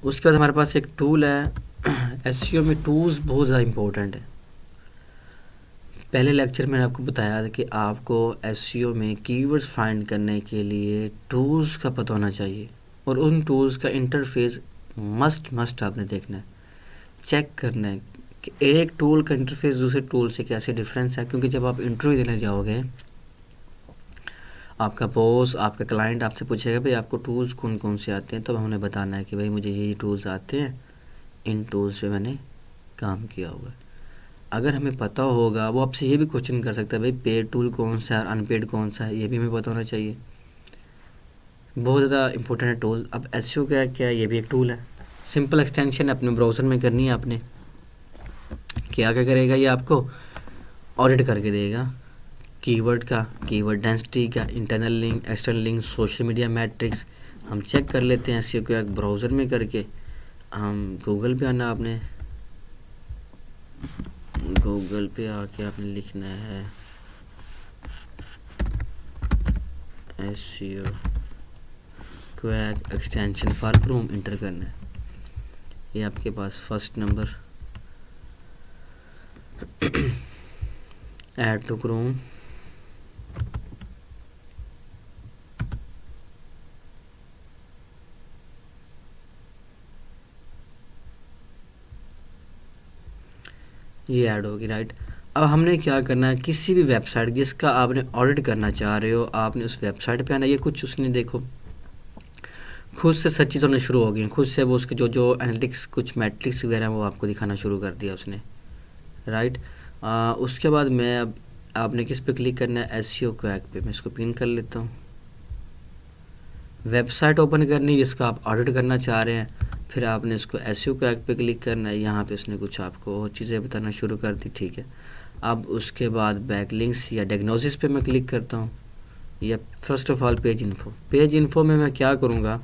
उसके बाद हमारे पास एक टूल है। एसईओ में टूल्स बहुत ज़्यादा इम्पोर्टेंट है। पहले लेक्चर में मैंने आपको बताया था कि आपको एसईओ में कीवर्ड्स फाइंड करने के लिए टूल्स का पता होना चाहिए, और उन टूल्स का इंटरफेस मस्ट आपने देखना है, चेक करना है कि एक टूल का इंटरफेस दूसरे टूल से कैसे डिफरेंस है। क्योंकि जब आप इंटरव्यू देने जाओगे, आपका बॉस, आपका क्लाइंट आपसे पूछेगा भाई आपको टूल्स कौन कौन से आते हैं, तब हमने बताना है कि भाई मुझे ये टूल्स आते हैं, इन टूल्स पे मैंने काम किया हुआ है। अगर हमें पता होगा, वो आपसे ये भी क्वेश्चन कर सकता है भाई पेड टूल कौन सा है, अनपेड कौन सा है, ये भी हमें पता होना चाहिए। बहुत ज़्यादा इंपॉर्टेंट है टूल। अब एसईओ क्या है, ये भी एक टूल है। सिंपल एक्सटेंशन अपने ब्राउज़र में करनी है आपने। क्या करेगा ये, आपको ऑडिट करके देगा कीवर्ड का, कीवर्ड डेंसिटी का, internal link, external link, social media matrix. हम चेक कर लेते हैं एसईओ को एक ब्राउज़र में करके। हम गूगल पे आना, आपने गूगल पे आके आपने लिखना है SEO quake extension for Chrome, enter करना है। ये आपके पास first number add to Chrome, ये ऐड होगी, राइट। अब हमने क्या करना है, किसी भी वेबसाइट जिसका आपने ऑडिट करना चाह रहे हो, आपने उस वेबसाइट पे आना। ये कुछ उसने देखो खुद से सर्च होने शुरू हो गई, खुद से वो उसके जो एनालिटिक्स कुछ मैट्रिक्स वगैरह वो आपको दिखाना शुरू कर दिया उसने, राइट। उसके बाद मैं अब आपने किस पे क्लिक करना है, एसईओ क्वैक पे। मैं इसको पिन कर लेता हूँ। वेबसाइट ओपन करनी जिसका आप ऑडिट करना चाह रहे हैं, फिर आपने इसको एसईओ क्वैक पे क्लिक करना है। यहाँ पे उसने कुछ आपको और चीज़ें बताना शुरू कर दी, ठीक है। अब उसके बाद बैकलिंक्स या डायग्नोसिस पे मैं क्लिक करता हूँ, या first of all page info. Page info में मैं क्या करूँगा,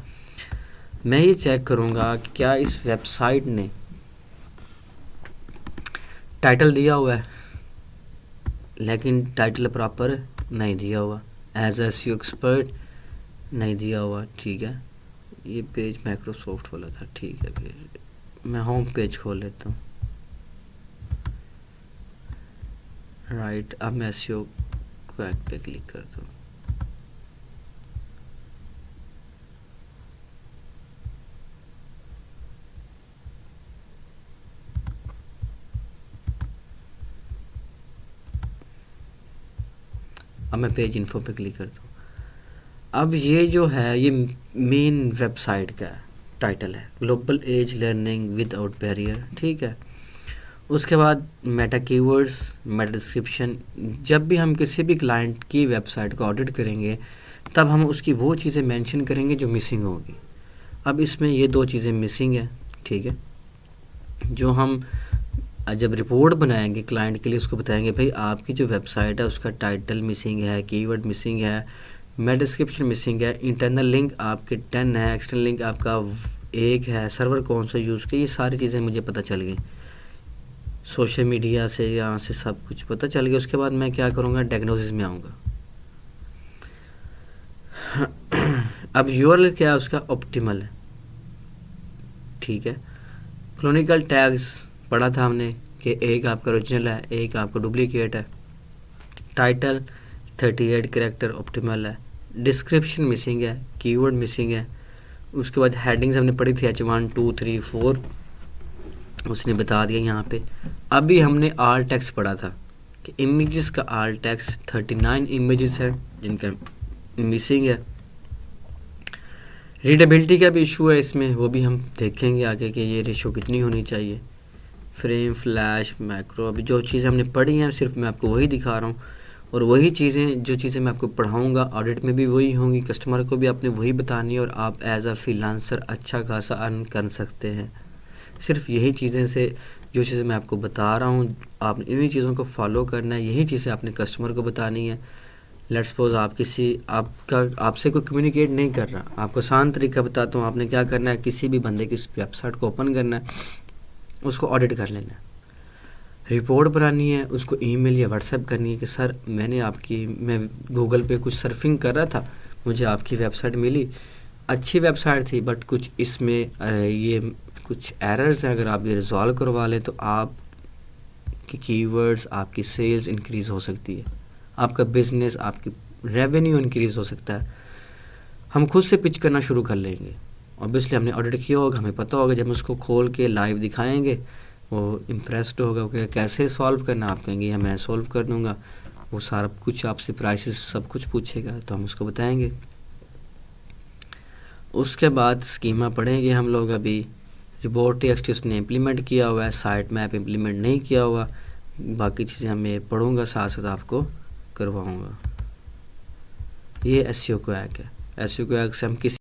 मैं ये चेक करूँगा कि क्या इस वेबसाइट ने टाइटल दिया हुआ है, लेकिन टाइटल प्रॉपर नहीं दिया हुआ, एज एसईओ एक्सपर्ट नहीं दिया हुआ, ठीक है। ये पेज माइक्रोसॉफ्ट वाला था, ठीक है। फिर मैं होम पेज खोल लेता हूँ, राइट। अब मैं एसईओ क्वैक पे क्लिक करता हूँ। अब मैं पेज इन्फो पे क्लिक करता हूँ। अब ये जो है ये मेन वेबसाइट का टाइटल है, global age learning without barrier, ठीक है। उसके बाद मेटा कीवर्ड्स, मेटा डिस्क्रिप्शन। जब भी हम किसी भी क्लाइंट की वेबसाइट को ऑडिट करेंगे, तब हम उसकी वो चीज़ें मेंशन करेंगे जो मिसिंग होगी। अब इसमें ये दो चीज़ें मिसिंग है, ठीक है। जो हम जब रिपोर्ट बनाएंगे क्लाइंट के लिए, उसको बताएंगे भाई आपकी जो वेबसाइट है उसका टाइटल मिसिंग है, कीवर्ड मिसिंग है, मेटा डिस्क्रिप्शन मिसिंग है, इंटरनल लिंक आपके 10 है, एक्सटर्नल लिंक आपका 1 है, सर्वर कौन सा यूज़ किया, ये सारी चीज़ें मुझे पता चल गई सोशल मीडिया से, यहाँ से सब कुछ पता चल गया। उसके बाद मैं क्या करूँगा, डायग्नोसिस में आऊँगा। अब यूआरएल क्या है उसका, ऑप्टिमल है, ठीक है। क्लोनिकल टैग्स पढ़ा था हमने कि एक आपका ओरिजिनल है, एक आपका डुप्लीकेट है। टाइटल 38 कैरेक्टर ऑप्टिमल है। डिस्क्रिप्शन मिसिंग है, कीवर्ड मिसिंग है। उसके बाद हेडिंग्स हमने पढ़ी थी H1 2 3 4, उसने बता दिया यहाँ पे। अभी हमने आल टेक्स्ट पढ़ा था कि इमेजेस का आल टेक्स्ट 39 इमेजेस हैं जिनका मिसिंग है। रीडेबिलिटी का भी इशू है इसमें, वो भी हम देखेंगे आगे कि ये रेशो कितनी होनी चाहिए। फ्रेम, फ्लैश, मैक्रो, अभी जो चीज़ें हमने पढ़ी हैं सिर्फ मैं आपको वही दिखा रहा हूँ, और वही चीज़ें जो चीज़ें मैं आपको पढ़ाऊँगा ऑडिट में भी वही होंगी, कस्टमर को भी आपने वही बतानी है, और आप एज अ फ्रीलांसर अच्छा खासा अर्न कर सकते हैं सिर्फ यही चीज़ें से। जो चीज़ें मैं आपको बता रहा हूँ आपने इन्हीं चीज़ों को फॉलो करना है, यही चीज़ें आपने कस्टमर को बतानी है। लेट्स सपोज आप आपसे कोई कम्युनिकेट नहीं कर रहा, आपको आसान तरीका बताता हूँ। आपने क्या करना है, किसी भी बंदे की वेबसाइट को ओपन करना है, उसको ऑडिट कर लेना है, रिपोर्ट बनानी है, उसको ईमेल या व्हाट्सएप करनी है कि सर मैं गूगल पे कुछ सर्फिंग कर रहा था, मुझे आपकी वेबसाइट मिली, अच्छी वेबसाइट थी, बट कुछ इसमें ये कुछ एरर्स हैं। अगर आप ये रिज़ॉल्व करवा लें तो आपकी कीवर्ड्स, आपकी सेल्स इंक्रीज़ हो सकती है, आपका बिज़नेस, आपकी रेवेन्यू इंक्रीज़ हो सकता है। हम खुद से पिच करना शुरू कर लेंगे। ऑब्वियसली हमने ऑडिट किया होगा, हमें पता होगा, जब हम उसको खोल के लाइव दिखाएंगे वो इम्प्रेस्ड होगा कि कैसे सॉल्व करना। आप कहेंगे मैं सॉल्व कर दूंगा, वो सारा कुछ आपसे प्राइसेस सब कुछ पूछेगा तो हम उसको बताएंगे। उसके बाद स्कीमा पढ़ेंगे हम लोग। अभी रिपोर्ट टेक्स्ट उसने इम्प्लीमेंट किया हुआ है, साइट मैप इम्प्लीमेंट नहीं किया हुआ, बाकी चीज़ें मैं पढ़ूँगा, साथ साथ आपको करवाऊँगा। ये एसईओ क्वैक है। एसईओ क्वैक से हम किसी